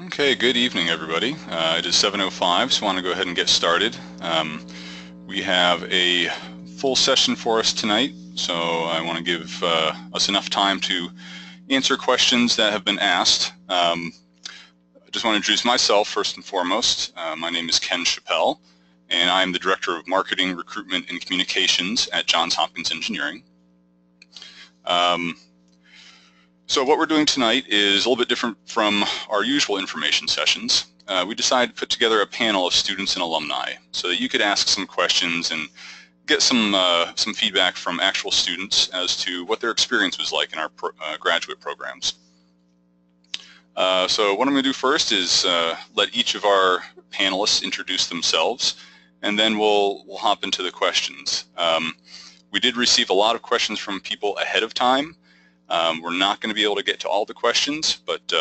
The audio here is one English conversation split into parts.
Okay, good evening, everybody. It is 7:05, so I want to go ahead and get started. We have a full session for us tonight, so I want to give us enough time to answer questions that have been asked. I just want to introduce myself first and foremost. My name is Ken Chappell, and I am the Director of Marketing, Recruitment, and Communications at Johns Hopkins Engineering. So what we're doing tonight is a little bit different from our usual information sessions. We decided to put together a panel of students and alumni so that you could ask some questions and get some feedback from actual students as to what their experience was like in our graduate programs. So what I'm going to do first is let each of our panelists introduce themselves, and then we'll hop into the questions. We did receive a lot of questions from people ahead of time. We're not going to be able to get to all the questions, but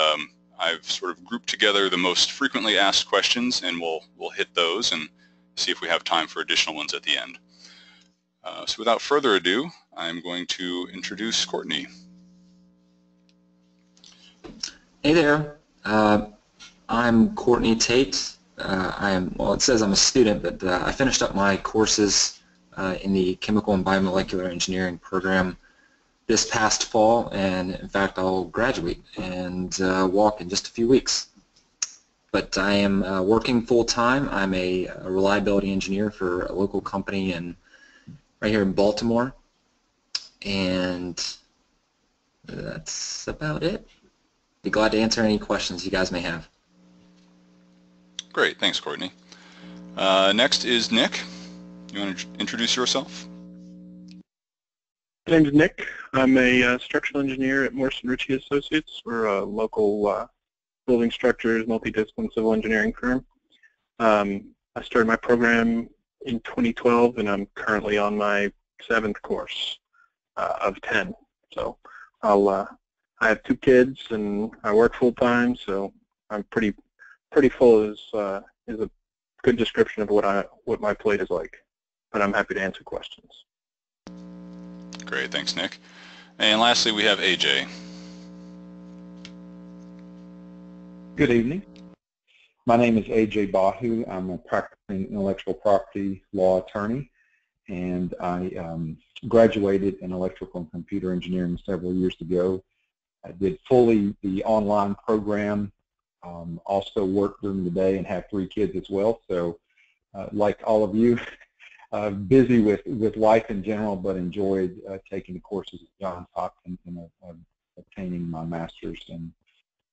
I've sort of grouped together the most frequently asked questions, and we'll hit those and see if we have time for additional ones at the end. So without further ado, I'm going to introduce Courtney. Hey there, I'm Courtney Tate. Well, it says I'm a student, but I finished up my courses in the Chemical and Biomolecular Engineering program this past fall, and in fact I'll graduate and walk in just a few weeks. But I am working full-time. I'm a reliability engineer for a local company right here in Baltimore, and that's about it. Be glad to answer any questions you guys may have. Great, thanks Courtney. Next is Nick. You want to introduce yourself? My name's Nick. I'm a structural engineer at Morrison Ritchie Associates. We're a local building structures, multidiscipline civil engineering firm. I started my program in 2012, and I'm currently on my 7th course of 10. So I have 2 kids, and I work full time, so I'm pretty full. Is a good description of what my plate is like. But I'm happy to answer questions. Great, thanks Nick. And lastly, we have AJ. Good evening. My name is AJ Bahu. I'm a practicing intellectual property law attorney, and I graduated in electrical and computer engineering several years ago. I did fully the online program, also work during the day, and have 3 kids as well. So like all of you, busy with life in general, but enjoyed taking the courses at Johns Hopkins and obtaining my master's in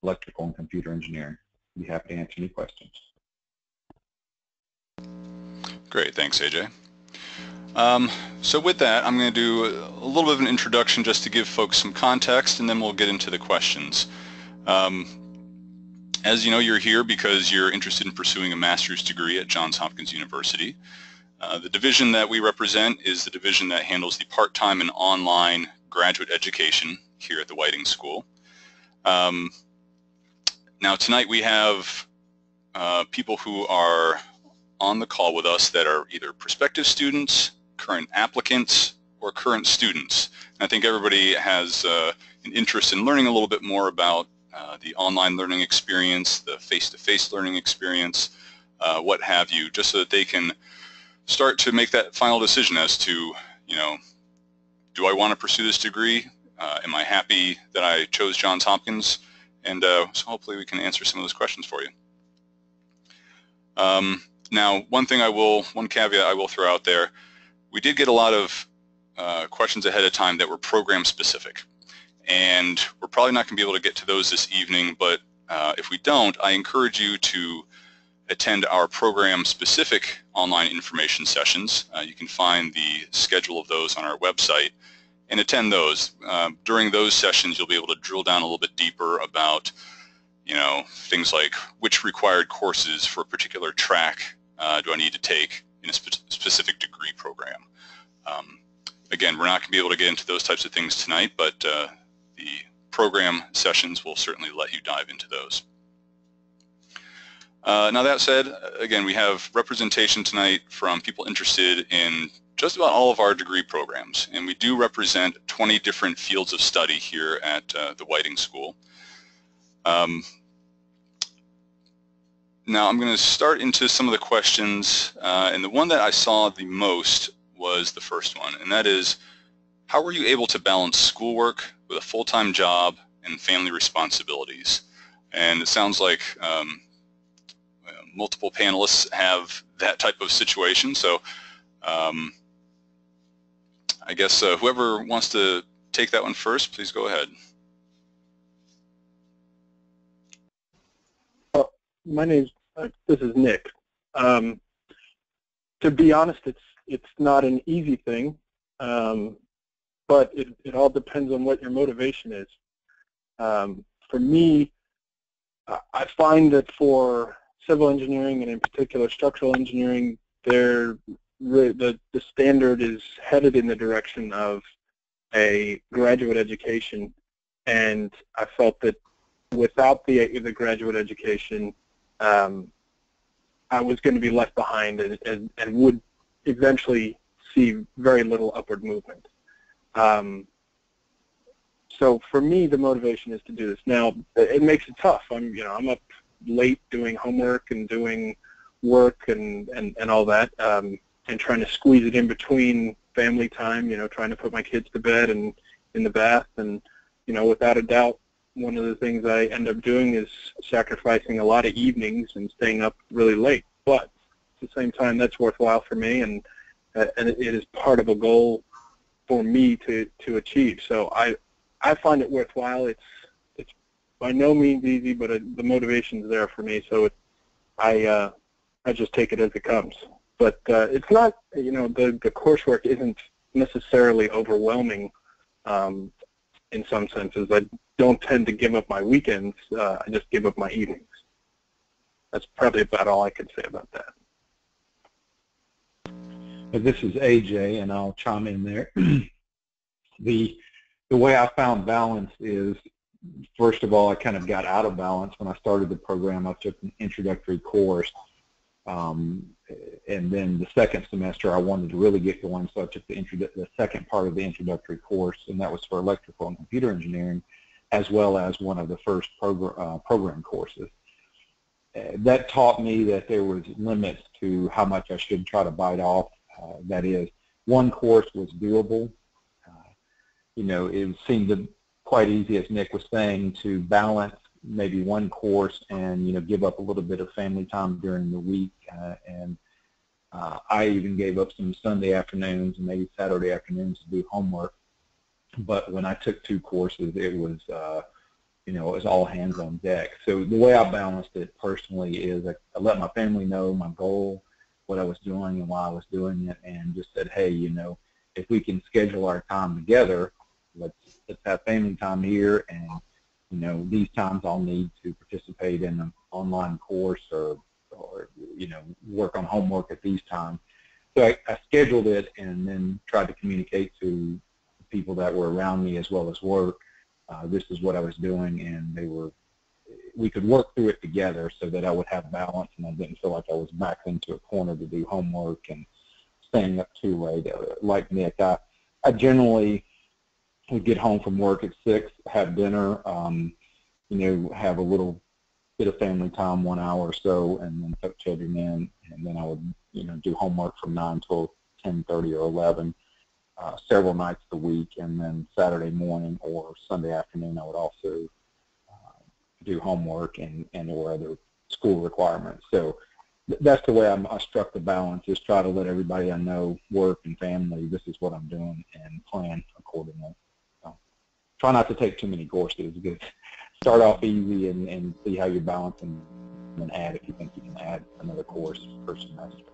electrical and computer engineering. I'd be happy to answer any questions. Great, thanks AJ. So with that, I'm going to do a little bit of an introduction just to give folks some context, and then we'll get into the questions. As you know, you're here because you're interested in pursuing a master's degree at Johns Hopkins University. The division that we represent is the division that handles the part-time and online graduate education here at the Whiting School. Now tonight we have people who are on the call with us that are either prospective students, current applicants, or current students. And I think everybody has an interest in learning a little bit more about the online learning experience, the face-to-face learning experience, what have you, just so that they can start to make that final decision as to, you know, do I want to pursue this degree? Am I happy that I chose Johns Hopkins? And so hopefully we can answer some of those questions for you. Now, one caveat I will throw out there, we did get a lot of questions ahead of time that were program specific. And we're probably not going to be able to get to those this evening, but if we don't, I encourage you to attend our program-specific online information sessions. You can find the schedule of those on our website and attend those. During those sessions, you'll be able to drill down a little bit deeper about, you know, things like which required courses for a particular track do I need to take in a specific degree program. Again, we're not going to be able to get into those types of things tonight, but the program sessions will certainly let you dive into those. Now that said, again, we have representation tonight from people interested in just about all of our degree programs, and we do represent 20 different fields of study here at the Whiting School. Now I'm going to start into some of the questions, and the one that I saw the most was the first one, and that is, how were you able to balance schoolwork with a full-time job and family responsibilities? And it sounds like multiple panelists have that type of situation, so I guess whoever wants to take that one first, please go ahead. This is Nick. To be honest, it's not an easy thing, but it all depends on what your motivation is. For me, I find that for civil engineering and in particular structural engineering, the standard is headed in the direction of a graduate education, and I felt that without the graduate education, I was going to be left behind and would eventually see very little upward movement. So for me, the motivation is to do this. Now, it makes it tough. I'm up late doing homework and doing work and all that, and trying to squeeze it in between family time, trying to put my kids to bed and in the bath. And, without a doubt, one of the things I end up doing is sacrificing a lot of evenings and staying up really late. But at the same time, that's worthwhile for me, and it is part of a goal for me to achieve. So I find it worthwhile. It's by no means easy, but the motivation is there for me. So I just take it as it comes. But it's not, the coursework isn't necessarily overwhelming in some senses. I don't tend to give up my weekends. I just give up my evenings. That's probably about all I could say about that. This is AJ, and I'll chime in there. The way I found balance is, first of all, I kind of got out of balance when I started the program. I took an introductory course, and then the second semester I wanted to really get going, so I took the second part of the introductory course, and that was for electrical and computer engineering, as well as one of the first program courses. That taught me that there was limits to how much I should try to bite off. That is, one course was doable. It seemed quite easy, as Nick was saying, to balance maybe one course and give up a little bit of family time during the week. I even gave up some Sunday afternoons and maybe Saturday afternoons to do homework. But when I took two courses, it was it was all hands on deck. So the way I balanced it personally is I let my family know my goal, what I was doing and why I was doing it, and just said, hey, if we can schedule our time together, let's have family time here, and these times I'll need to participate in an online course or work on homework at these times. So I scheduled it and then tried to communicate to people that were around me as well as work. This is what I was doing, and we could work through it together so that I would have balance and I didn't feel like I was backed into a corner to do homework and staying up too late. Like Nick, I generally would get home from work at 6, have dinner, have a little bit of family time, 1 hour or so, and then tuck children in, and then I would, do homework from 9 till 10:30 or 11, several nights a week, and then Saturday morning or Sunday afternoon I would also do homework and or other school requirements. So that's the way I struck the balance, is try to let everybody I know, work and family, this is what I'm doing, and plan accordingly. So try not to take too many courses. Because start off easy and see how you're balancing, and then add if you think you can add another course per semester.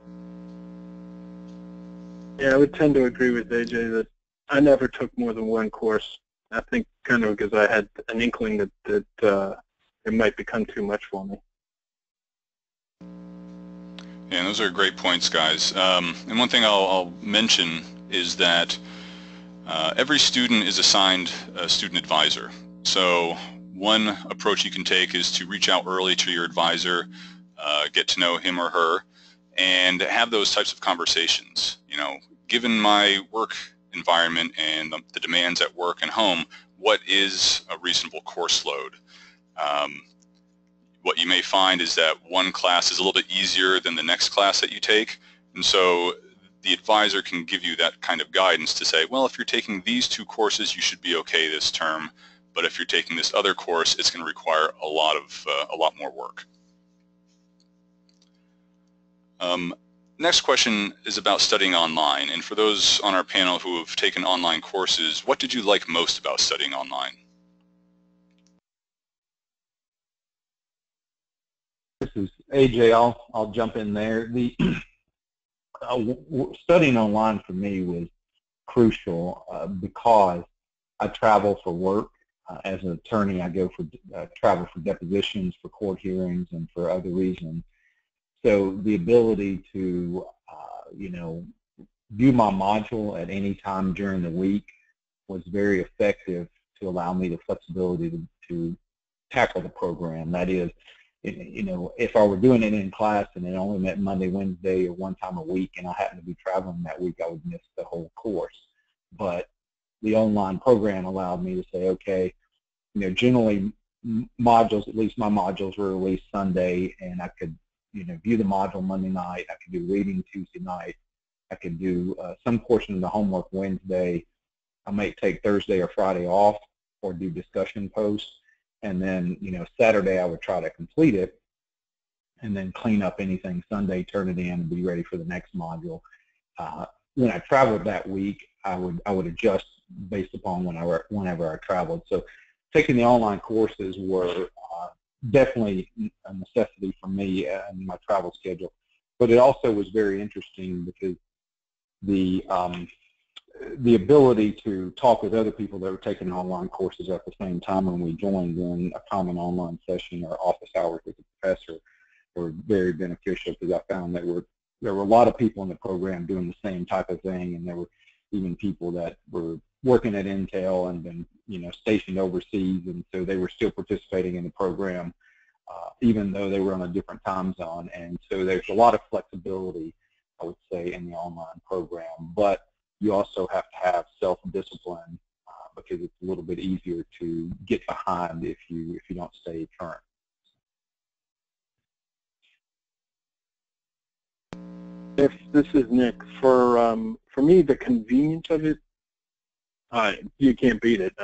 Yeah, I would tend to agree with AJ that I never took more than one course. I think kind of because I had an inkling that it might become too much for me. Yeah, those are great points, guys. And one thing I'll mention is that every student is assigned a student advisor. So one approach you can take is to reach out early to your advisor, get to know him or her, and have those types of conversations. Given my work environment and the demands at work and home, what is a reasonable course load? what you may find is that one class is a little bit easier than the next class that you take, and so the advisor can give you that kind of guidance to say, well, if you're taking these 2 courses, you should be okay this term, but if you're taking this other course, it's going to require a lot more work. Next question is about studying online, and for those on our panel who have taken online courses, what did you like most about studying online? This is AJ. I'll jump in there. The studying online for me was crucial because I travel for work. As an attorney, I go for travel for depositions, for court hearings, and for other reasons. So the ability to, view my module at any time during the week was very effective to allow me the flexibility to tackle the program. That is, if I were doing it in class and it only met Monday, Wednesday, or one time a week, and I happened to be traveling that week, I would miss the whole course. But the online program allowed me to say, okay, generally modules, at least my modules were released Sunday, and I could, view the module Monday night. I could do reading Tuesday night. I could do some portion of the homework Wednesday. I might take Thursday or Friday off or do discussion posts. And then, Saturday I would try to complete it and then clean up anything Sunday, turn it in, and be ready for the next module. When I traveled that week, I would adjust based upon whenever I traveled. So taking the online courses were definitely a necessity for me in my travel schedule. But it also was very interesting because the ability to talk with other people that were taking online courses at the same time when we joined in a common online session or office hours with the professor were very beneficial, because I found that there were a lot of people in the program doing the same type of thing, and there were even people that were working at Intel and been stationed overseas, and so they were still participating in the program even though they were on a different time zone. And so there's a lot of flexibility, I would say, in the online program, but you also have to have self-discipline because it's a little bit easier to get behind if you don't stay current. This is Nick. For me, the convenience of it, you can't beat it.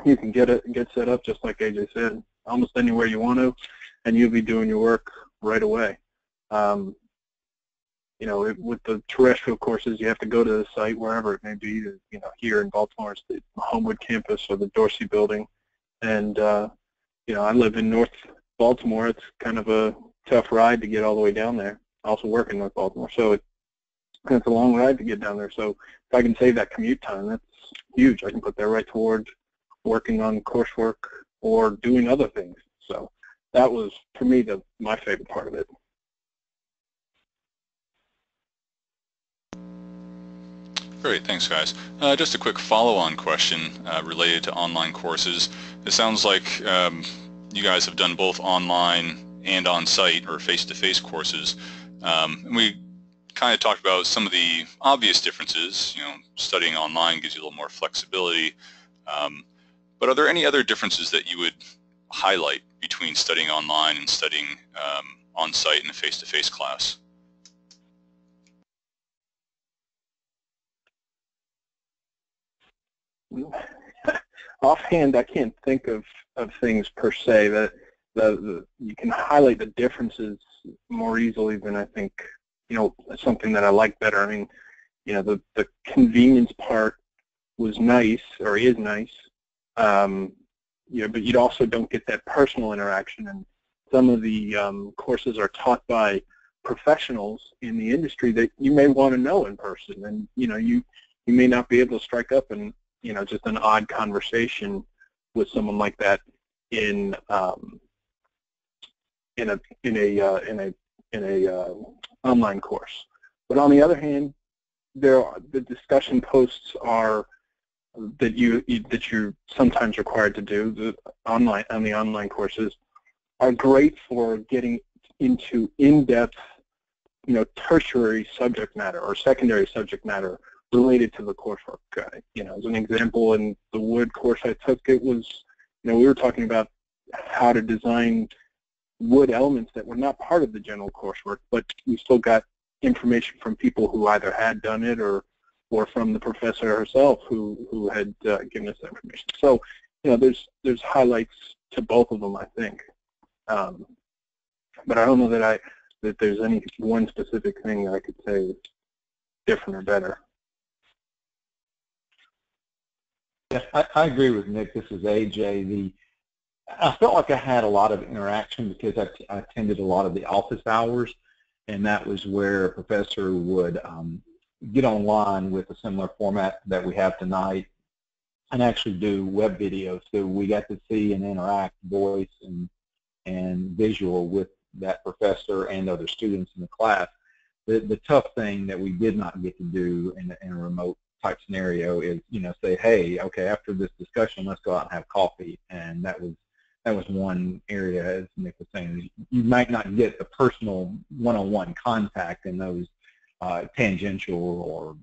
You can get set up just like AJ said, almost anywhere you want to, and you'll be doing your work right away. With the terrestrial courses, you have to go to the site wherever it may be. Here in Baltimore, it's the Homewood campus or the Dorsey building, and I live in North Baltimore. It's kind of a tough ride to get all the way down there. I also work in North Baltimore, so it's a long ride to get down there. So if I can save that commute time, that's huge. I can put that right towards working on coursework or doing other things. So that was, for me, my favorite part of it. Great, thanks guys. Just a quick follow-on question related to online courses. It sounds like you guys have done both online and on-site or face-to-face courses. And we kind of talked about some of the obvious differences. Studying online gives you a little more flexibility. But are there any other differences that you would highlight between studying online and studying on-site in a face-to-face class? Offhand, I can't think of things per se that you can highlight the differences more easily than I think, something that I like better. I mean, the convenience part was nice, or is nice, but you also don't get that personal interaction, and some of the courses are taught by professionals in the industry that you may want to know in person, and you may not be able to strike up and just an odd conversation with someone like that in a online course. But on the other hand, the discussion posts are that you're sometimes required to do on the online courses are great for getting into in-depth, tertiary subject matter or secondary subject matter related to the coursework. As an example, in the Wood course I took, it was, we were talking about how to design wood elements that were not part of the general coursework, but we still got information from people who either had done it or from the professor herself who had given us that information. So, there's highlights to both of them, I think. But I don't know that there's any one specific thing that I could say is different or better. Yeah, I agree with Nick. This is AJ. I felt like I had a lot of interaction because I attended a lot of the office hours, and that was where a professor would get online with a similar format that we have tonight and actually do web videos. So we got to see and interact voice and visual with that professor and other students in the class. The tough thing that we did not get to do in a remote type scenario is, say, hey, okay, after this discussion, let's go out and have coffee. And that was one area, as Nick was saying, you might not get the personal one-on-one contact in those tangential or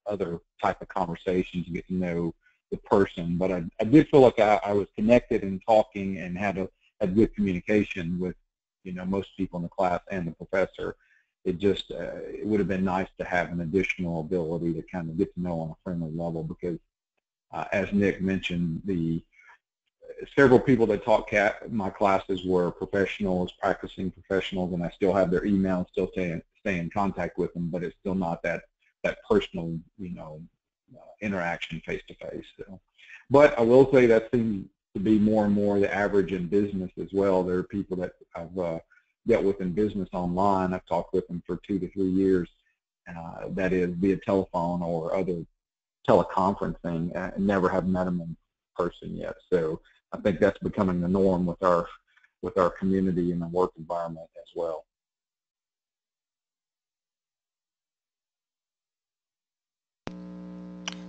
other type of conversations to get to know the person. But I did feel like I was connected and talking and had good communication with, most people in the class and the professor. It just, it would have been nice to have an additional ability to kind of get to know on a friendly level because, as Nick mentioned, several people that taught my classes were professionals, practicing professionals, and I still have their email, still stay in contact with them, but it's still not that personal, interaction face to face. So, but I will say that seems to be more and more the average in business as well. There are people that I've dealt with in business online. I've talked with them for 2 to 3 years. That is via telephone or other teleconferencing. I never have met them in person yet. So I think that's becoming the norm with our community and the work environment as well.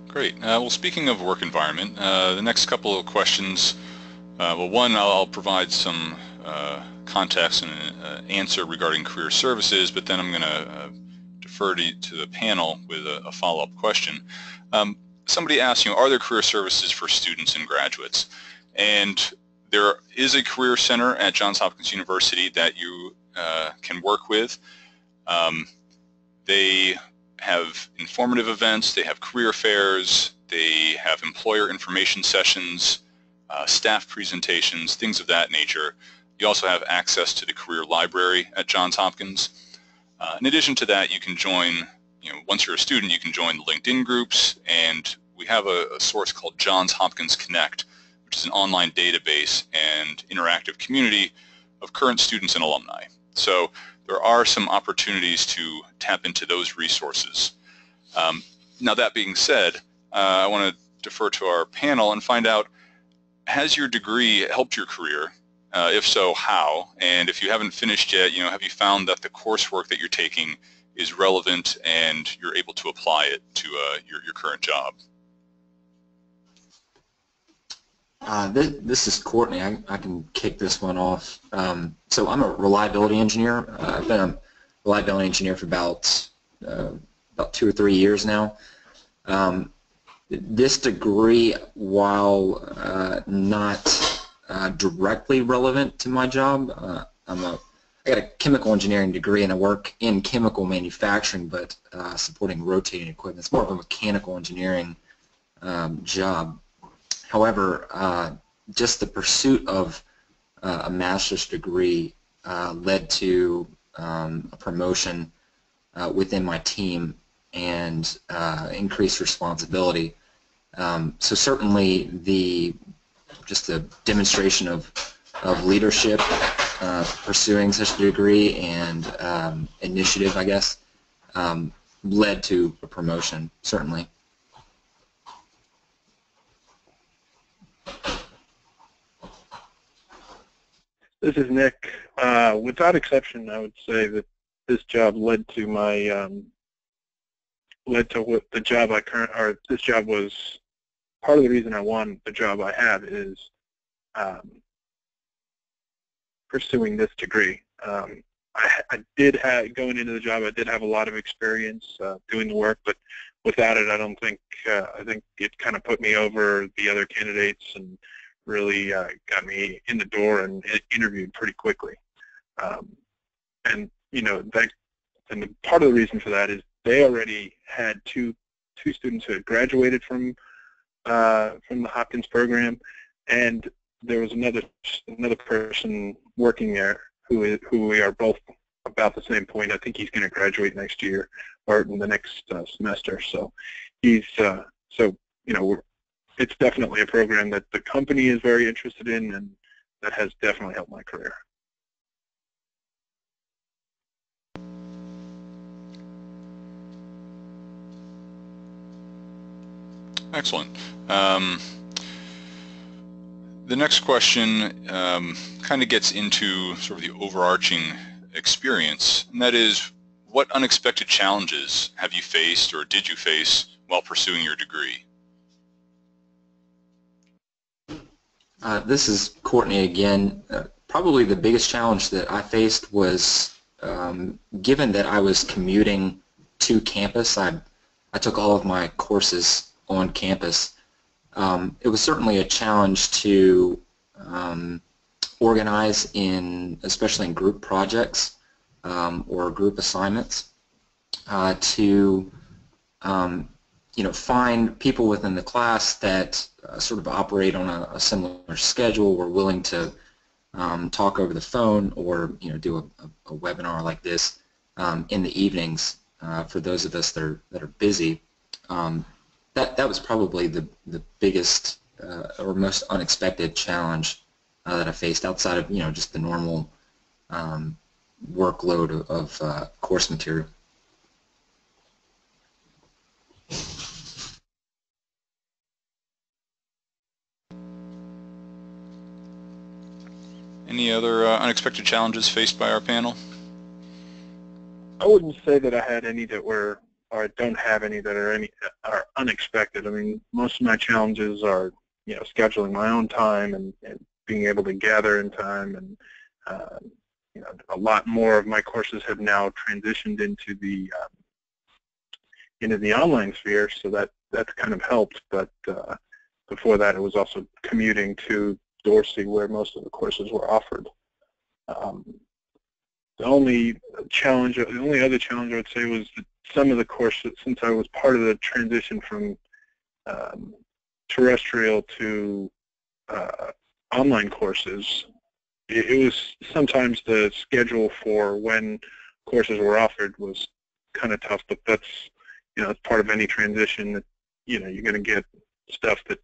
Great. Well, speaking of work environment, the next couple of questions, well, one, I'll provide some context and an answer regarding career services, but then I'm going to defer to the panel with a follow-up question. Somebody asked, are there career services for students and graduates? And there is a career center at Johns Hopkins University that you can work with. They have informative events, they have career fairs, they have employer information sessions, staff presentations, things of that nature. You also have access to the career library at Johns Hopkins. In addition to that, you can join, once you're a student, you can join the LinkedIn groups, and we have a source called Johns Hopkins Connect, which is an online database and interactive community of current students and alumni. So there are some opportunities to tap into those resources. Now that being said, I want to defer to our panel and find out, has your degree helped your career? If so, how? And if you haven't finished yet, have you found that the coursework that you're taking is relevant and you're able to apply it to your current job? This is Courtney. I can kick this one off. So I'm a reliability engineer. I've been a reliability engineer for about 2 or 3 years now. This degree, while not directly relevant to my job, I got a chemical engineering degree and I work in chemical manufacturing, but supporting rotating equipment. It's more of a mechanical engineering job. However, just the pursuit of a master's degree led to a promotion within my team and increased responsibility. So certainly just the demonstration of leadership, pursuing such a degree and initiative, I guess, led to a promotion, certainly. This is Nick. Without exception, I would say that this job led to my what the job this job was part of the reason I won the job I have is pursuing this degree. I did have, going into the job, I did have a lot of experience doing the work, but without it, I don't think, I think it kind of put me over the other candidates and really got me in the door and interviewed pretty quickly. And and part of the reason for that is they already had two students who had graduated from the Hopkins program, and there was another person working there who we are both about the same point. I think he's going to graduate next year or in the next semester. So he's it's definitely a program that the company is very interested in, and that has definitely helped my career. Excellent. The next question kind of gets into sort of the overarching experience, and that is, what unexpected challenges have you faced or did you face while pursuing your degree? This is Courtney again. Probably the biggest challenge that I faced was given that I was commuting to campus. I took all of my courses on campus. It was certainly a challenge to organize especially in group projects or group assignments, to find people within the class that sort of operate on a similar schedule, were willing to talk over the phone or do a webinar like this in the evenings for those of us that are busy. That was probably the biggest or most unexpected challenge that I faced outside of just the normal workload of course material. Any other unexpected challenges faced by our panel? I wouldn't say that I had any that were, or I don't have any that are unexpected. I mean, most of my challenges are, scheduling my own time and being able to gather in time, and a lot more of my courses have now transitioned into the online sphere, so that's kind of helped. But before that, it was also commuting to Dorsey, where most of the courses were offered. The only other challenge I would say was that some of the courses, since I was part of the transition from terrestrial to online courses, it was sometimes the schedule for when courses were offered was kind of tough. But that's it's part of any transition, that you're going to get stuff that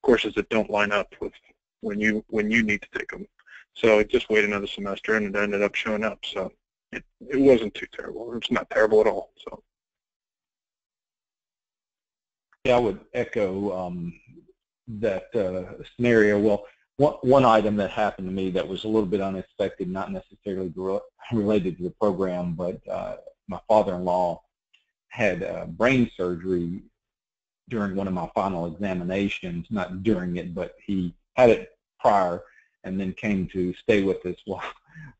courses that don't line up with when you need to take them. So I just wait another semester, and it ended up showing up. So it wasn't too terrible. It's not terrible at all. So yeah, I would echo that scenario. Well, one item that happened to me that was a little bit unexpected, not necessarily related to the program, but my father-in-law had brain surgery during one of my final examinations. Not during it, but he had it prior, and then came to stay with us while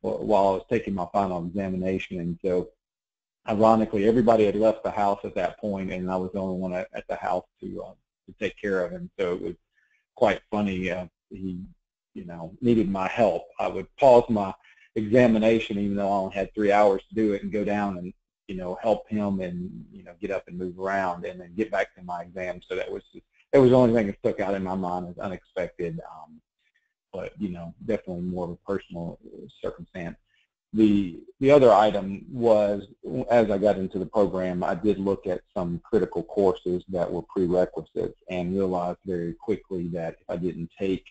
I was taking my final examination. And so, ironically, everybody had left the house at that point, and I was the only one at the house to take care of him. So it was quite funny. He, needed my help. I would pause my examination, even though I only had 3 hours to do it, and go down and help him and get up and move around, and then get back to my exam. So that was the only thing that stuck out in my mind as unexpected. But definitely more of a personal circumstance. The other item was, as I got into the program, I did look at some critical courses that were prerequisites, and realized very quickly that if I didn't take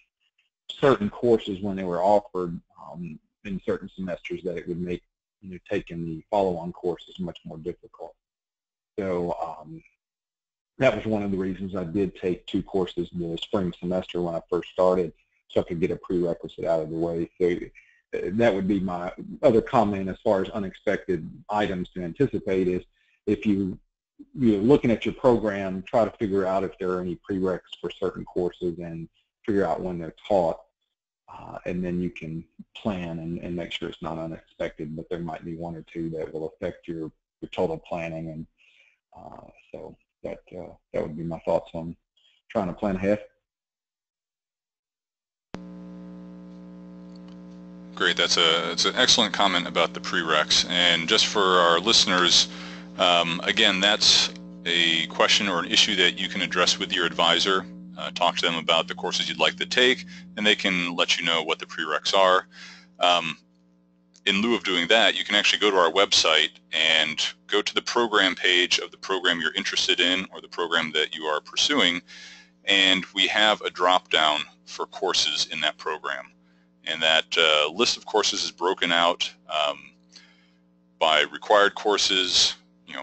certain courses when they were offered in certain semesters, that it would make taking the follow-on courses much more difficult. So that was one of the reasons I did take 2 courses the spring semester when I first started, so I could get a prerequisite out of the way. So that would be my other comment as far as unexpected items to anticipate, is if you're looking at your program, try to figure out if there are any prereqs for certain courses and figure out when they're taught, and then you can plan and make sure it's not unexpected, but there might be 1 or 2 that will affect your total planning. And so that would be my thoughts on trying to plan ahead. great. That's an excellent comment about the prereqs. And just for our listeners, again, that's a question or an issue that you can address with your advisor. Talk to them about the courses you'd like to take, and they can let you know what the prereqs are. In lieu of doing that, you can actually go to our website and go to the program page of the program you're interested in or the program that you are pursuing, and we have a drop-down for courses in that program. And that list of courses is broken out by required courses,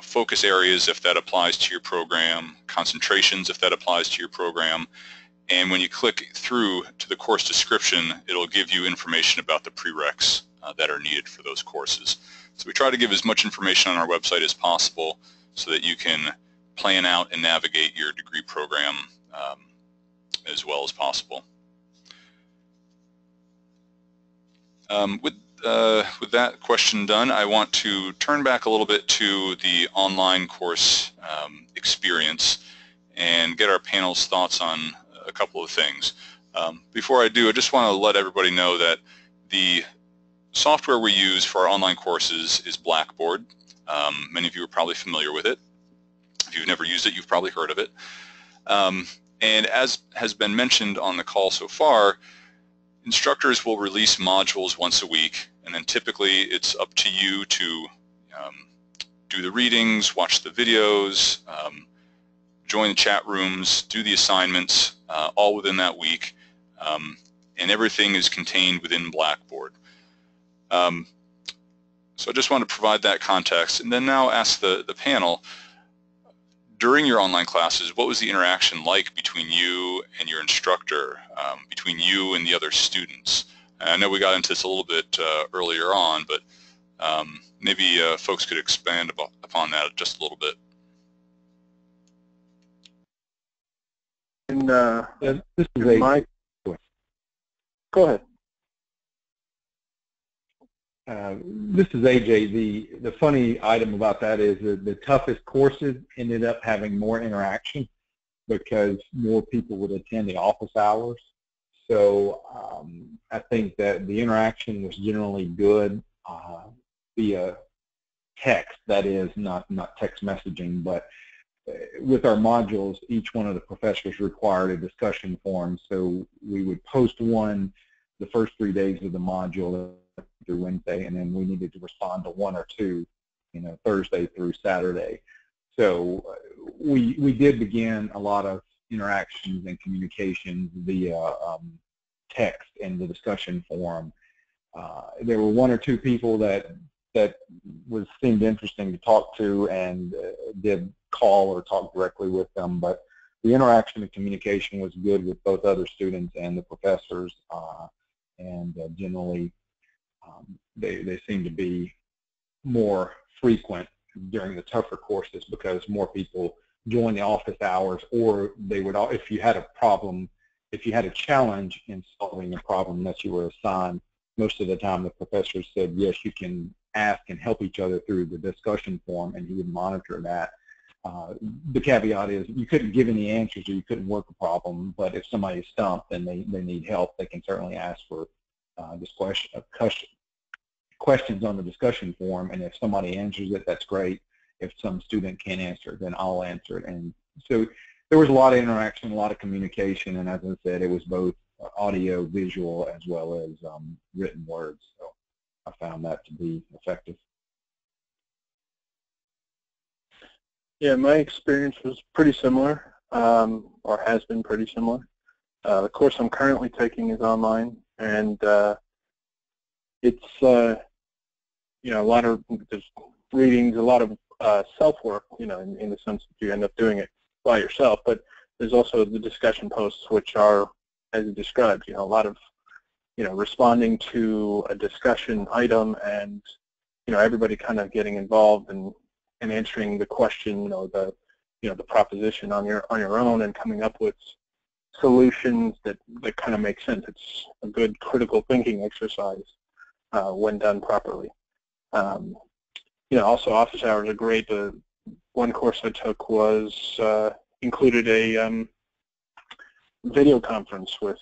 focus areas if that applies to your program, concentrations if that applies to your program, and when you click through to the course description, it'll give you information about the prereqs that are needed for those courses. So we try to give as much information on our website as possible so that you can plan out and navigate your degree program as well as possible. With that question done, I want to turn back a little bit to the online course experience and get our panel's thoughts on a couple of things. Before I do, I just want to let everybody know that the software we use for our online courses is Blackboard. Many of you are probably familiar with it. If you've never used it, you've probably heard of it. And as has been mentioned on the call so far, instructors will release modules once a week, and then typically it's up to you to do the readings, watch the videos, join the chat rooms, do the assignments, all within that week, and everything is contained within Blackboard. So I just want to provide that context, and then now ask the panel, during your online classes, what was the interaction like between you and your instructor, between you and the other students? And I know we got into this a little bit earlier on, but maybe folks could expand upon that just a little bit. And this is Mike, go ahead. This is AJ. The funny item about that is that the toughest courses ended up having more interaction because more people would attend the office hours. So I think that the interaction was generally good via text, that is, not text messaging, but with our modules, each one of the professors required a discussion forum. So we would post one the first 3 days of the module through Wednesday, and then we needed to respond to one or two, Thursday through Saturday. So we did begin a lot of interactions and communications via text and the discussion forum. There were one or two people that seemed interesting to talk to and did call or talk directly with them, but the interaction and communication was good with both other students and the professors, and generally they seem to be more frequent during the tougher courses because more people join the office hours, or they would, if you had a problem, if you had a challenge in solving a problem that you were assigned, most of the time the professors said, yes, you can ask and help each other through the discussion forum, and he would monitor that. The caveat is you couldn't give any answers or you couldn't work a problem, but if somebody's stumped and they need help, they can certainly ask for questions on the discussion forum, and if somebody answers it, that's great. If some student can't answer, then I'll answer it. And so there was a lot of interaction, a lot of communication, and as I said, it was both audio, visual, as well as written words. So I found that to be effective. Yeah, my experience was pretty similar, or has been pretty similar. The course I'm currently taking is online, and it's a lot of readings, a lot of self-work, in the sense that you end up doing it by yourself. But there's also the discussion posts, which are, as you described, a lot of responding to a discussion item, and everybody kind of getting involved and answering the question, the proposition on your own, and coming up with solutions that kind of make sense. It's a good critical thinking exercise when done properly. Also office hours are great. The one course I took was included a video conference with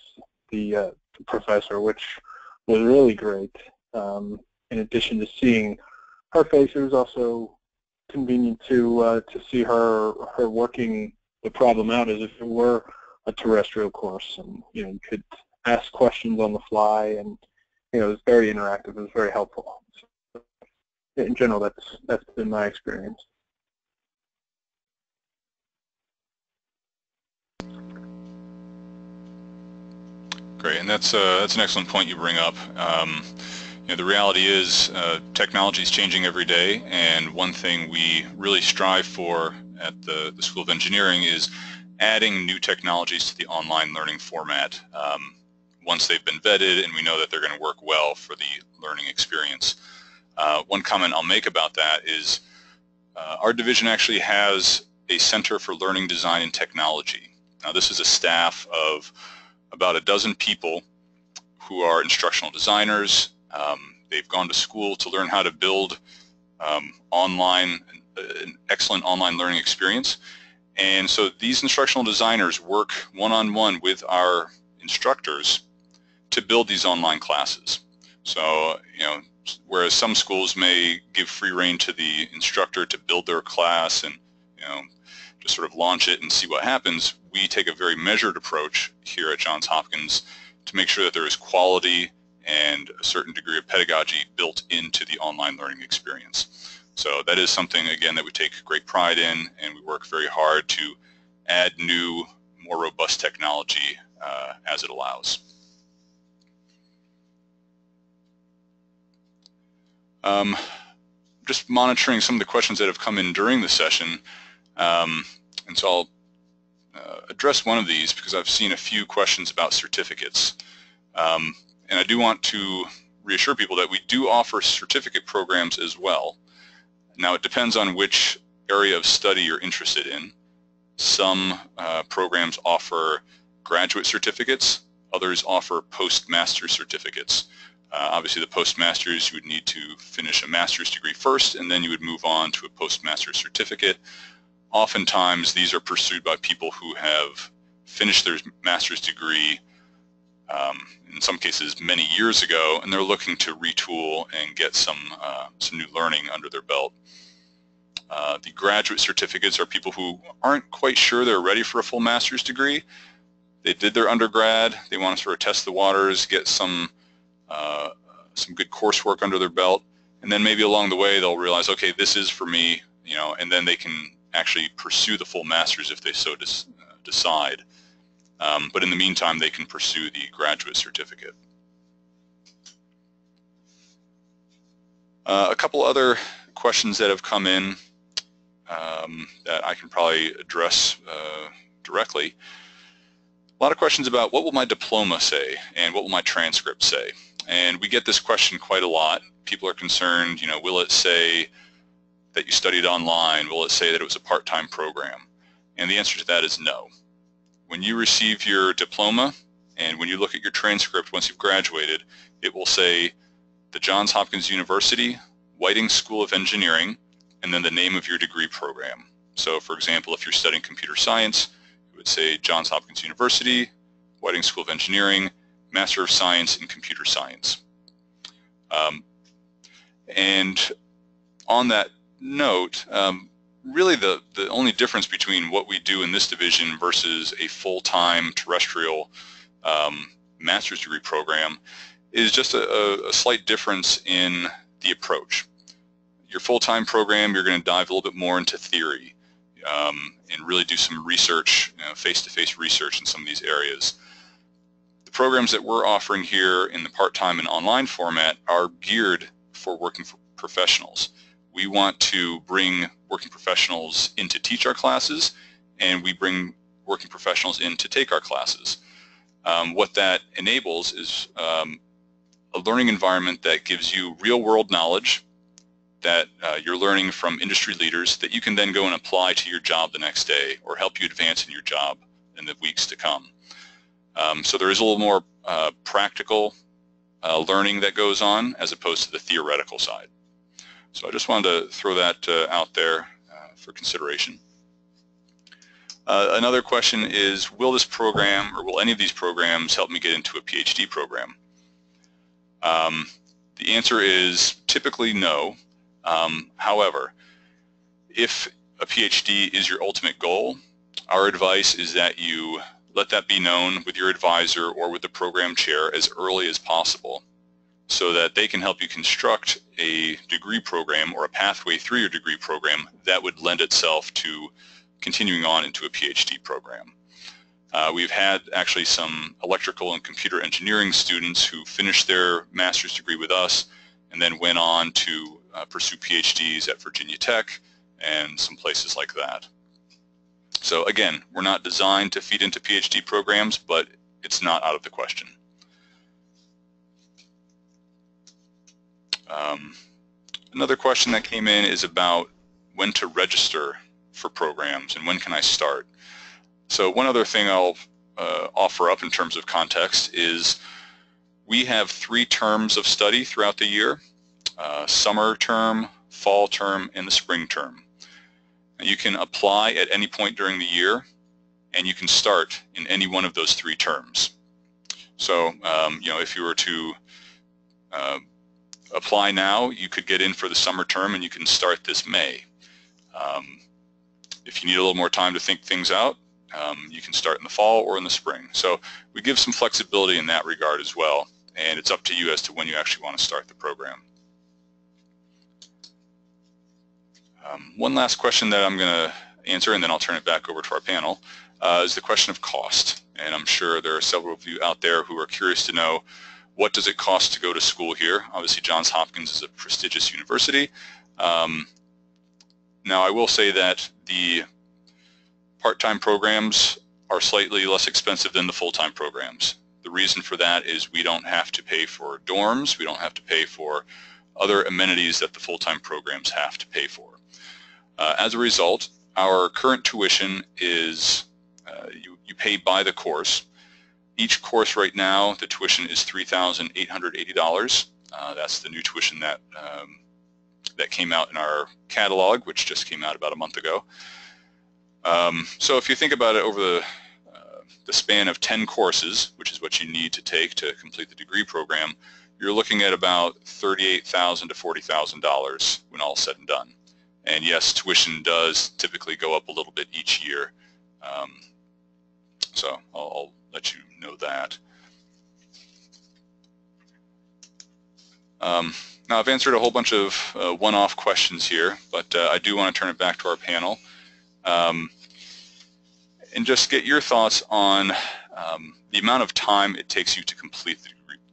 the professor, which was really great. In addition to seeing her face, it was also convenient to see her working the problem out as if it were a terrestrial course, and you could ask questions on the fly, and it was very interactive. It was very helpful. So, in general, that's been my experience. Great, and that's an excellent point you bring up. The reality is technology is changing every day, and one thing we really strive for at the School of Engineering is adding new technologies to the online learning format once they've been vetted and we know that they're going to work well for the learning experience. One comment I'll make about that is our division actually has a Center for Learning Design and Technology. Now, this is a staff of about a dozen people who are instructional designers. They've gone to school to learn how to build an excellent online learning experience. And so these instructional designers work one-on-one with our instructors to build these online classes. So, whereas some schools may give free rein to the instructor to build their class and, just sort of launch it and see what happens, we take a very measured approach here at Johns Hopkins to make sure that there is quality and a certain degree of pedagogy built into the online learning experience. So that is something, again, that we take great pride in, and we work very hard to add new, more robust technology as it allows. Just monitoring some of the questions that have come in during the session, and so I'll address one of these because I've seen a few questions about certificates. And I do want to reassure people that we do offer certificate programs as well. Now, it depends on which area of study you're interested in. Some programs offer graduate certificates, others offer postmaster's certificates. Obviously, the postmaster's, you would need to finish a master's degree first, and then you would move on to a postmaster's certificate. Oftentimes, these are pursued by people who have finished their master's degree, in some cases many years ago, and they're looking to retool and get some new learning under their belt. The graduate certificates are people who aren't quite sure they're ready for a full master's degree. They did their undergrad, they want to sort of test the waters, get some good coursework under their belt, and then maybe along the way they'll realize, okay, this is for me, and then they can actually pursue the full master's if they so decide. But in the meantime, they can pursue the graduate certificate. A couple other questions that have come in that I can probably address directly. A lot of questions about what will my diploma say and what will my transcript say? And we get this question quite a lot. People are concerned, will it say that you studied online? Will it say that it was a part-time program? And the answer to that is no. When you receive your diploma and when you look at your transcript once you've graduated, it will say the Johns Hopkins University, Whiting School of Engineering, and then the name of your degree program. So for example, if you're studying computer science, it would say Johns Hopkins University, Whiting School of Engineering, Master of Science in Computer Science. And on that note, really the only difference between what we do in this division versus a full-time terrestrial master's degree program is just a slight difference in the approach. Your full-time program, you're going to dive a little bit more into theory and really do some research, face-to-face research in some of these areas. The programs that we're offering here in the part-time and online format are geared for working professionals. We want to bring working professionals in to teach our classes, and we bring working professionals in to take our classes. What that enables is a learning environment that gives you real-world knowledge that you're learning from industry leaders that you can then go and apply to your job the next day or help you advance in your job in the weeks to come. So there is a little more practical learning that goes on as opposed to the theoretical side. So I just wanted to throw that out there for consideration. Another question is, will this program or will any of these programs help me get into a PhD program? The answer is typically no. However, if a PhD is your ultimate goal, our advice is that you let that be known with your advisor or with the program chair as early as possible so that they can help you construct a degree program or a pathway through your degree program that would lend itself to continuing on into a PhD program. We've had actually some electrical and computer engineering students who finished their master's degree with us and then went on to pursue PhDs at Virginia Tech and some places like that. So again, we're not designed to feed into PhD programs, but it's not out of the question. Another question that came in is about when to register for programs and when can I start. So one other thing I'll offer up in terms of context is we have 3 terms of study throughout the year, summer term, fall term, and the spring term. You can apply at any point during the year, and you can start in any one of those 3 terms. So, if you were to apply now, you could get in for the summer term, and you can start this May. If you need a little more time to think things out, you can start in the fall or in the spring. So we give some flexibility in that regard as well, and it's up to you as to when you actually want to start the program. One last question that I'm going to answer, and then I'll turn it back over to our panel, is the question of cost. And I'm sure there are several of you out there who are curious to know, what does it cost to go to school here? Obviously, Johns Hopkins is a prestigious university. Now, I will say that the part-time programs are slightly less expensive than the full-time programs. The reason for that is we don't have to pay for dorms, we don't have to pay for other amenities that the full-time programs have to pay for. As a result, our current tuition is you pay by the course. Each course right now, the tuition is $3,880. That's the new tuition that that came out in our catalog, which just came out about a month ago. So if you think about it over the span of 10 courses, which is what you need to take to complete the degree program, you're looking at about $38,000 to $40,000 when all said and done. And yes, tuition does typically go up a little bit each year. So I'll let you know that. Now I've answered a whole bunch of one-off questions here, but I do want to turn it back to our panel and just get your thoughts on the amount of time it takes you to complete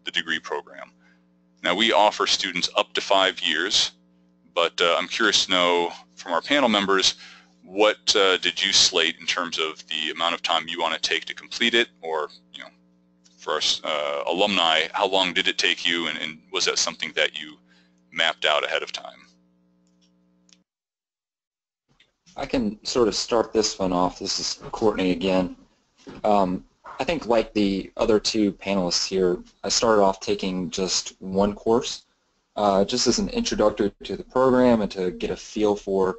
the degree program. Now we offer students up to 5 years, but I'm curious to know from our panel members, what did you slate in terms of the amount of time you want to take to complete it, or for our alumni, how long did it take you, and was that something that you mapped out ahead of time? I can sort of start this one off. This is Courtney again. I think like the other 2 panelists here, I started off taking just one course, just as an introductory to the program and to get a feel for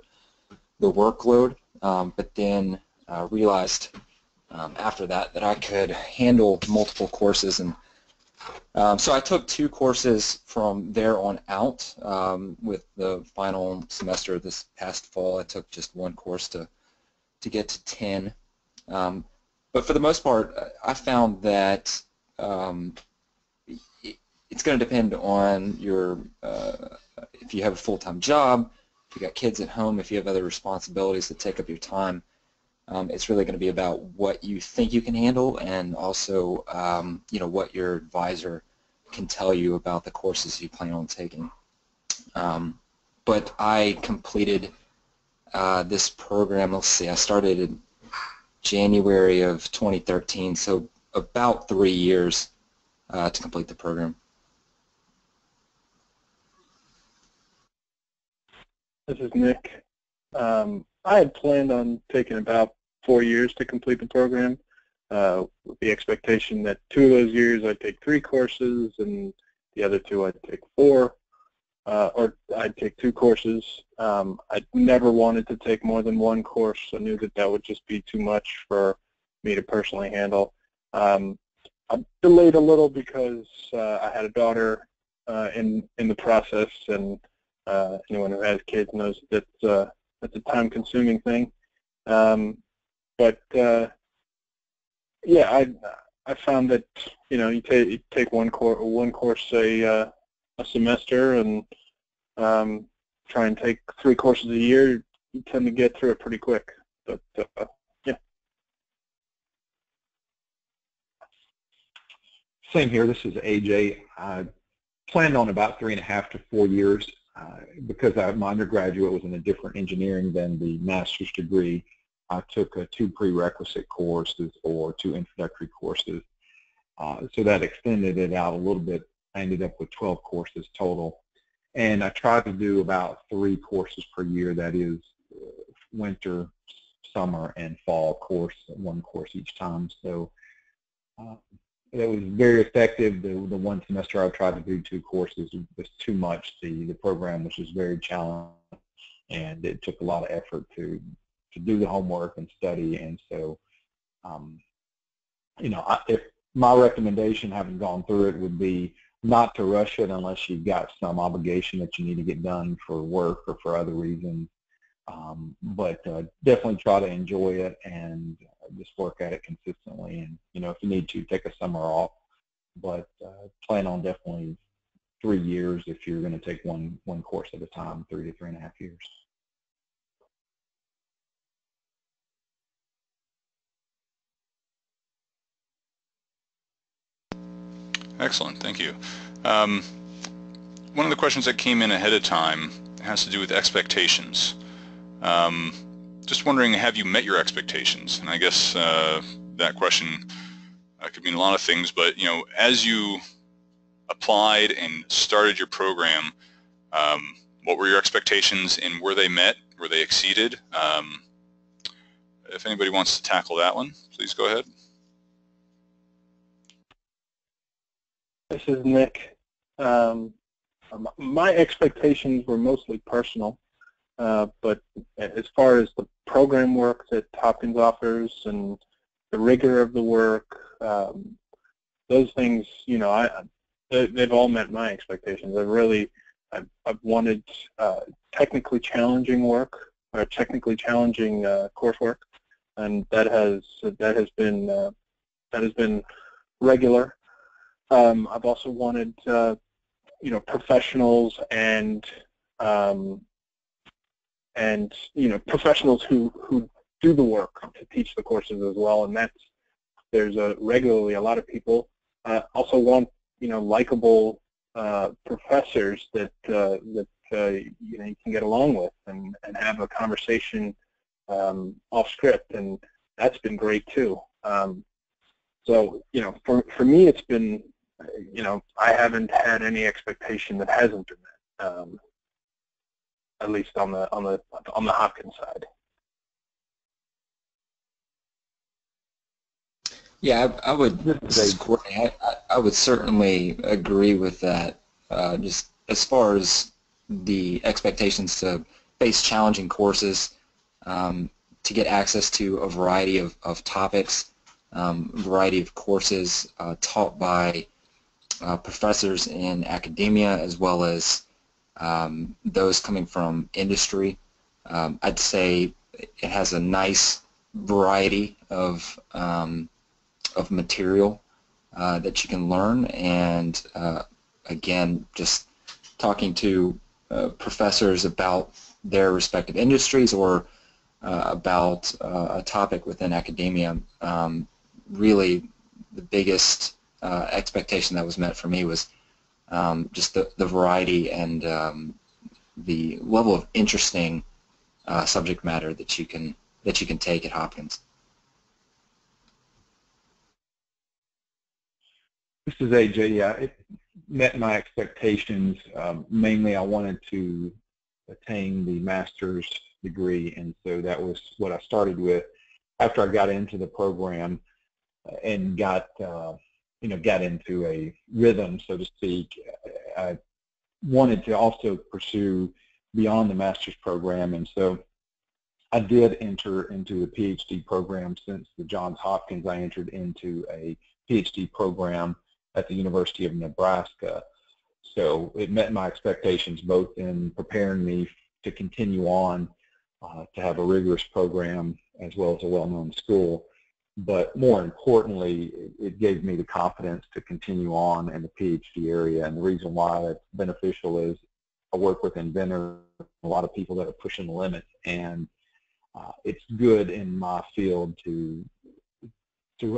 the workload, but then realized after that I could handle multiple courses, and so I took 2 courses from there on out. With the final semester this past fall, I took just one course to get to 10. But for the most part, I found that it's going to depend on your if you have a full-time job, if you got kids at home, if you have other responsibilities that take up your time. It's really going to be about what you think you can handle, and also what your advisor can tell you about the courses you plan on taking. But I completed this program, let's see, I started in January of 2013, so about 3 years to complete the program. This is Nick. I had planned on taking about 4 years to complete the program, with the expectation that 2 of those years I'd take 3 courses and the other 2 I'd take 4, or I'd take 2 courses. I never wanted to take more than 1 course. I knew that that would just be too much for me to personally handle. I delayed a little because I had a daughter in the process, and anyone who has kids knows that's a time-consuming thing. But yeah, I found that you take one course a semester, and try and take 3 courses a year. You tend to get through it pretty quick. But yeah. Same here. This is AJ. I planned on about 3.5 to 4 years because my undergraduate was in a different engineering than the master's degree. I took 2 prerequisite courses or 2 introductory courses, so that extended it out a little bit. I ended up with 12 courses total, and I tried to do about 3 courses per year. That is winter, summer, and fall course, 1 course each time. So it was very effective. The 1 semester I tried to do 2 courses was too much. The program was just very challenging, and it took a lot of effort to do the homework and study. And so, if my recommendation, having gone through it, would be not to rush it unless you've got some obligation that you need to get done for work or for other reasons. But definitely try to enjoy it and just work at it consistently. And if you need to, take a summer off. But plan on definitely 3 years if you're going to take one course at a time, 3 to 3.5 years. Excellent, thank you. One of the questions that came in ahead of time has to do with expectations. Just wondering, have you met your expectations? And I guess that question could mean a lot of things, but as you applied and started your program, what were your expectations, and were they met? Were they exceeded? If anybody wants to tackle that one, please go ahead. This is Nick. My expectations were mostly personal, but as far as the program work that Hopkins offers and the rigor of the work, those things, they've all met my expectations. I've wanted technically challenging work, or technically challenging coursework, and that has been regular. I've also wanted professionals and professionals who do the work to teach the courses as well, and there's regularly a lot of people. Also want likable professors that you can get along with and have a conversation off script, and that's been great too. So for me, it's been I haven't had any expectation that hasn't been met, at least on the Hopkins side. Yeah, I would. This is Courtney. I would certainly agree with that. Just as far as the expectations to face challenging courses, to get access to a variety of topics, variety of courses taught by professors in academia as well as those coming from industry. I'd say it has a nice variety of material that you can learn, and again, just talking to professors about their respective industries or about a topic within academia. Really, the biggest expectation that was met for me was just the variety and the level of interesting subject matter that you can take at Hopkins. This is AJ. Yeah, it met my expectations. Mainly, I wanted to attain the master's degree, and so that was what I started with. After I got into the program and got into a rhythm, so to speak, I wanted to also pursue beyond the master's program, and so I did enter into a PhD program. Since the Johns Hopkins, I entered into a PhD program at the University of Nebraska. So it met my expectations both in preparing me to continue on to have a rigorous program as well as a well-known school. But more importantly, it gave me the confidence to continue on in the PhD area. And the reason why that's beneficial is I work with inventors, a lot of people that are pushing the limits, and it's good in my field to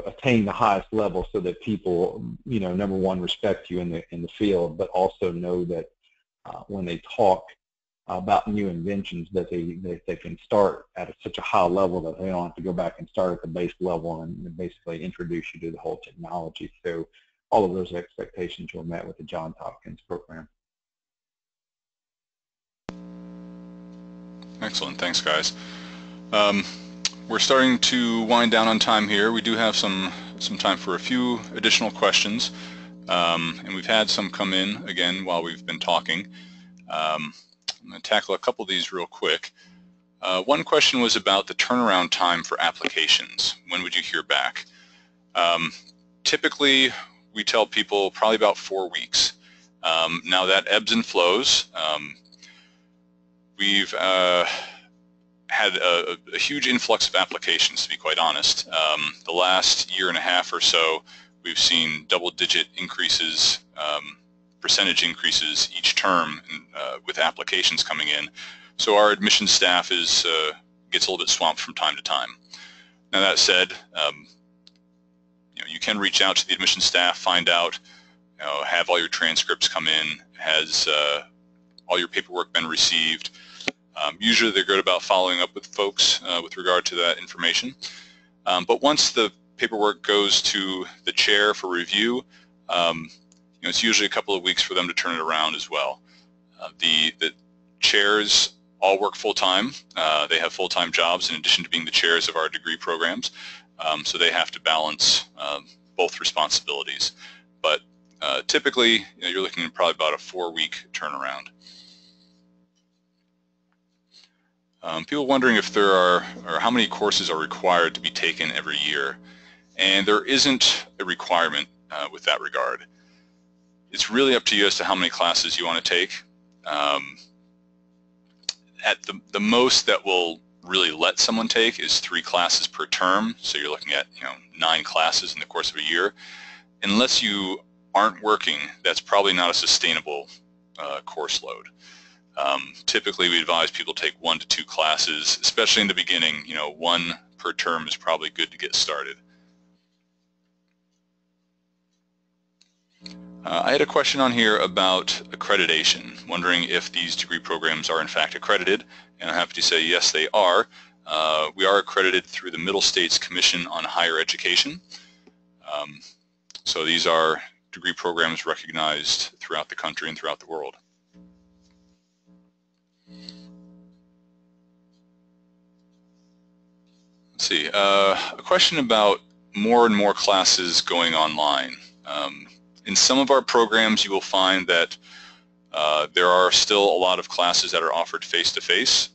attain the highest level so that people, you know, number one, respect you in the field, but also know that when they talk about new inventions that they can start at such a high level that they don't have to go back and start at the base level and basically introduce you to the whole technology. So all of those expectations were met with the Johns Hopkins program. Excellent. Thanks, guys. We're starting to wind down on time here. We do have some time for a few additional questions, and we've had some come in again while we've been talking. I'm going to tackle a couple of these real quick. One question was about the turnaround time for applications. When would you hear back? Typically, we tell people probably about 4 weeks. Now that ebbs and flows. We've had a huge influx of applications, to be quite honest. The last year and a half or so, we've seen double-digit increases, percentage increases each term with applications coming in. So our admissions staff gets a little bit swamped from time to time. Now that said, you know, you can reach out to the admissions staff, find out, you know, have all your transcripts come in, has all your paperwork been received. Usually they're good about following up with folks with regard to that information. But once the paperwork goes to the chair for review, you know, it's usually a couple of weeks for them to turn it around as well. The chairs all work full-time. They have full-time jobs in addition to being the chairs of our degree programs. So they have to balance both responsibilities. But typically, you know, you're looking at probably about a 4-week turnaround. People wondering if there are, or how many courses are required to be taken every year. And there isn't a requirement with that regard. It's really up to you as to how many classes you want to take. At the most that will really let someone take is 3 classes per term. So you're looking at, you know, 9 classes in the course of a year. Unless you aren't working, that's probably not a sustainable course load. Typically, we advise people take 1 to 2 classes, especially in the beginning. You know, 1 per term is probably good to get started. I had a question on here about accreditation, wondering if these degree programs are in fact accredited, and I'm happy to say yes, they are. We are accredited through the Middle States Commission on Higher Education. So these are degree programs recognized throughout the country and throughout the world. Let's see, a question about more and more classes going online. In some of our programs, you will find that there are still a lot of classes that are offered face-to-face.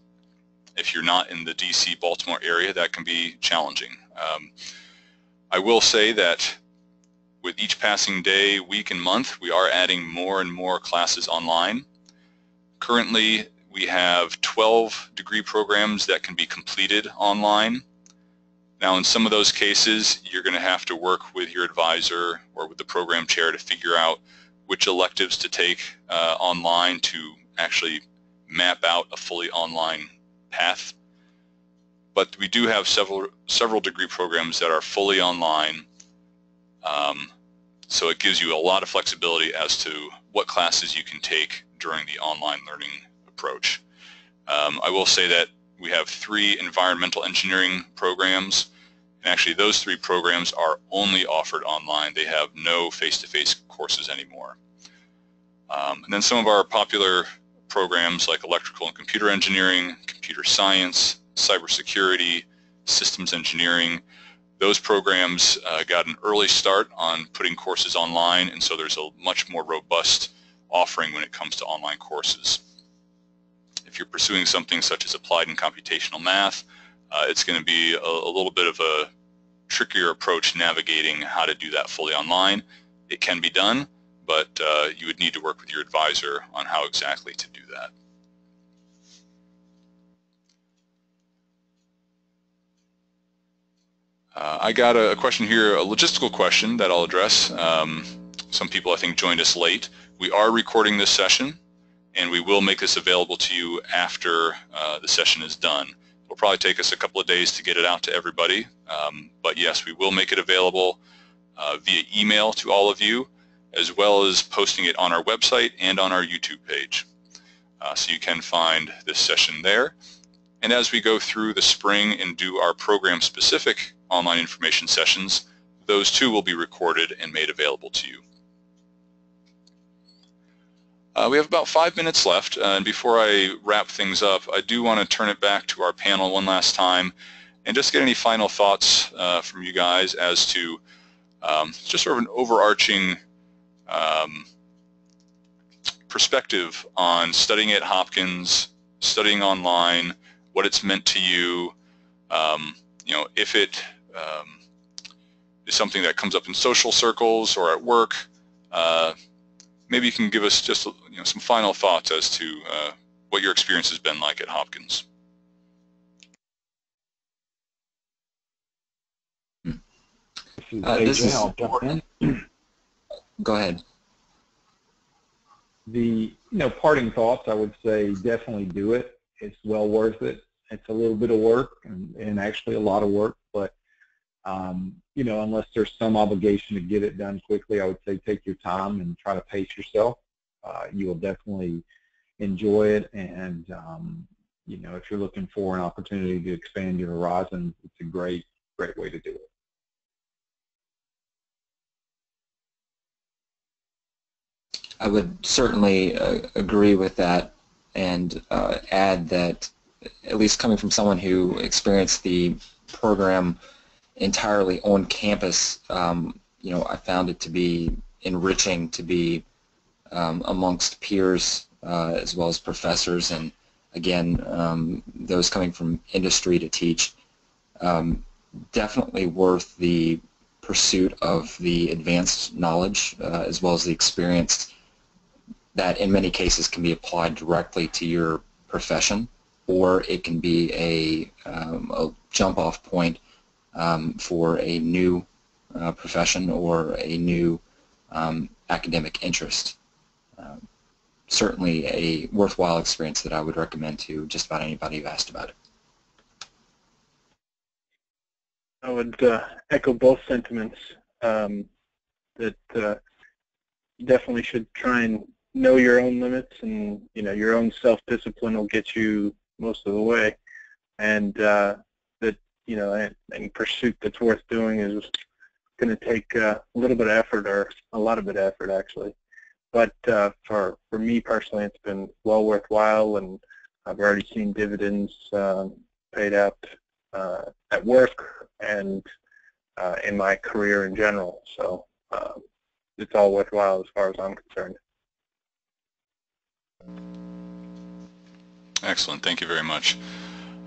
If you're not in the DC, Baltimore area, that can be challenging. I will say that with each passing day, week, and month, we are adding more and more classes online. Currently, we have 12 degree programs that can be completed online. Now, in some of those cases, you're going to have to work with your advisor or with the program chair to figure out which electives to take online to actually map out a fully online path. But we do have several degree programs that are fully online, so it gives you a lot of flexibility as to what classes you can take during the online learning approach. I will say that we have 3 environmental engineering programs, and actually those 3 programs are only offered online. They have no face-to-face courses anymore. And then some of our popular programs like electrical and computer engineering, computer science, cybersecurity, systems engineering, those programs got an early start on putting courses online, and so there's a much more robust offering when it comes to online courses. If you're pursuing something such as applied and computational math, it's going to be a little bit of a trickier approach navigating how to do that fully online. It can be done, but you would need to work with your advisor on how exactly to do that. I got a question here, a logistical question that I'll address. Some people, I think, joined us late. We are recording this session, and we will make this available to you after the session is done. It'll probably take us a couple of days to get it out to everybody, but yes, we will make it available via email to all of you, as well as posting it on our website and on our YouTube page. So you can find this session there. And as we go through the spring and do our program-specific online information sessions, those too will be recorded and made available to you. We have about 5 minutes left, and before I wrap things up, I do want to turn it back to our panel one last time and just get any final thoughts from you guys as to just sort of an overarching perspective on studying at Hopkins, studying online, what it's meant to you. You know, if it is something that comes up in social circles or at work, maybe you can give us just some final thoughts as to what your experience has been like at Hopkins. This is important. Go ahead. The parting thoughts, I would say definitely do it. It's well worth it. It's a little bit of work and actually a lot of work, but unless there's some obligation to get it done quickly, I would say take your time and try to pace yourself. You will definitely enjoy it, and if you're looking for an opportunity to expand your horizon, it's a great way to do it. I would certainly agree with that, and add that, at least coming from someone who experienced the program entirely on campus, I found it to be enriching to be amongst peers as well as professors, and again, those coming from industry to teach. Definitely worth the pursuit of the advanced knowledge as well as the experience that in many cases can be applied directly to your profession, or it can be a jump-off point for a new profession or a new academic interest. Certainly a worthwhile experience that I would recommend to just about anybody who asked about it. I would echo both sentiments, that you definitely should try and know your own limits, and your own self-discipline will get you most of the way, and that any pursuit that's worth doing is going to take a little bit of effort, or a lot of effort actually. But for me personally, it's been well worthwhile, and I've already seen dividends paid out at work and in my career in general. So it's all worthwhile as far as I'm concerned. Excellent. Thank you very much.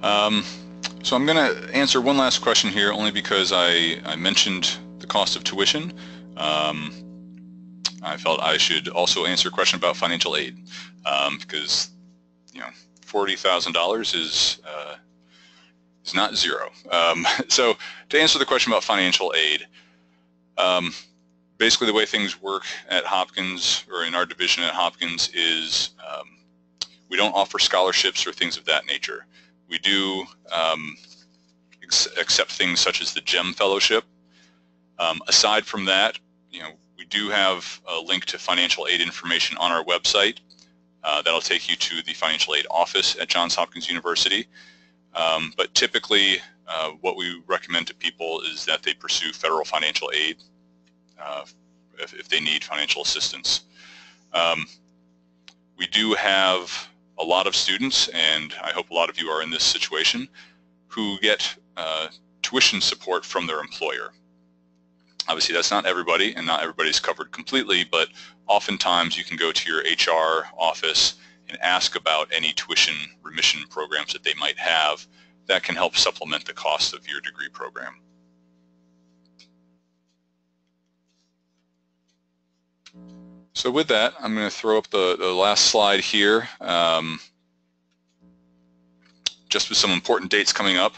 So I'm going to answer one last question here, only because I mentioned the cost of tuition. I felt I should also answer a question about financial aid, because $40,000 is not zero. So to answer the question about financial aid, basically the way things work at Hopkins, or in our division at Hopkins, is we don't offer scholarships or things of that nature. We do accept things such as the GEM Fellowship. Aside from that, we do have a link to financial aid information on our website. That'll take you to the financial aid office at Johns Hopkins University. But typically, what we recommend to people is that they pursue federal financial aid if they need financial assistance. We do have a lot of students, and I hope a lot of you are in this situation, who get tuition support from their employer. Obviously, that's not everybody, and not everybody's covered completely, but oftentimes you can go to your HR office and ask about any tuition remission programs that they might have that can help supplement the cost of your degree program. So with that, I'm going to throw up the last slide here. Just with some important dates coming up,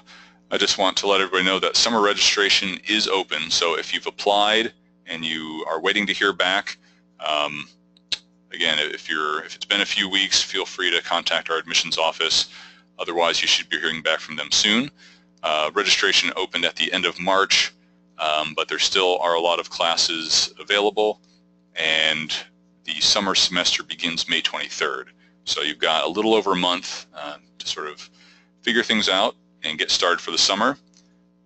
I just want to let everybody know that summer registration is open. So if you've applied and you are waiting to hear back, again, if it's been a few weeks, feel free to contact our admissions office. Otherwise, you should be hearing back from them soon. Registration opened at the end of March, but there still are a lot of classes available, and the summer semester begins May 23rd. So you've got a little over a month to sort of figure things out and get started for the summer.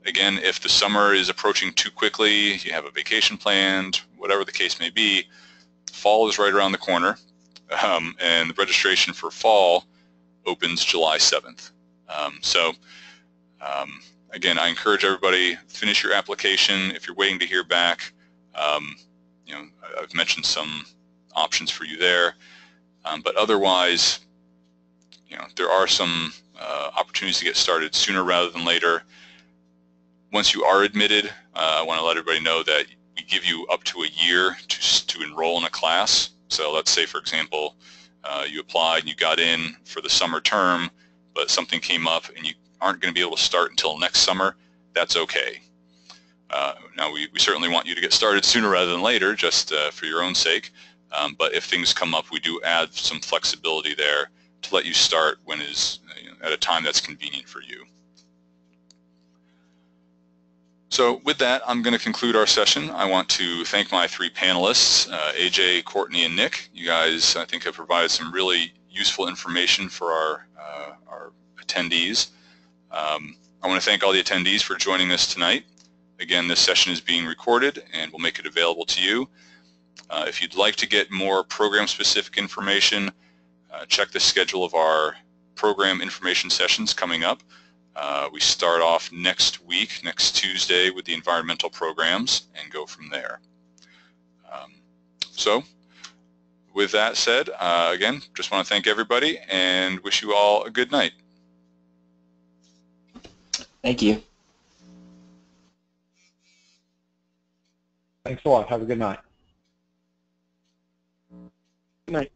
Again, if the summer is approaching too quickly, you have a vacation planned, whatever the case may be, fall is right around the corner, and the registration for fall opens July 7th. Again, I encourage everybody, finish your application. If you're waiting to hear back, you know, I've mentioned some options for you there, but otherwise, you know, there are some opportunities to get started sooner rather than later. Once you are admitted, I want to let everybody know that we give you up to a year to enroll in a class. So let's say, for example, you applied and you got in for the summer term, but something came up and you aren't going to be able to start until next summer. That's okay. Now, we certainly want you to get started sooner rather than later, just for your own sake. But if things come up, we do add some flexibility there to let you start when is at a time that's convenient for you. So with that, I'm going to conclude our session. I want to thank my three panelists, AJ, Courtney, and Nick. You guys, I think, have provided some really useful information for our attendees. I want to thank all the attendees for joining us tonight. Again, this session is being recorded and we'll make it available to you. If you'd like to get more program-specific information, check the schedule of our program information sessions coming up. We start off next week, next Tuesday, with the environmental programs and go from there. So with that said, again, just want to thank everybody and wish you all a good night. Thank you. Thanks a lot. Have a good night. Good night.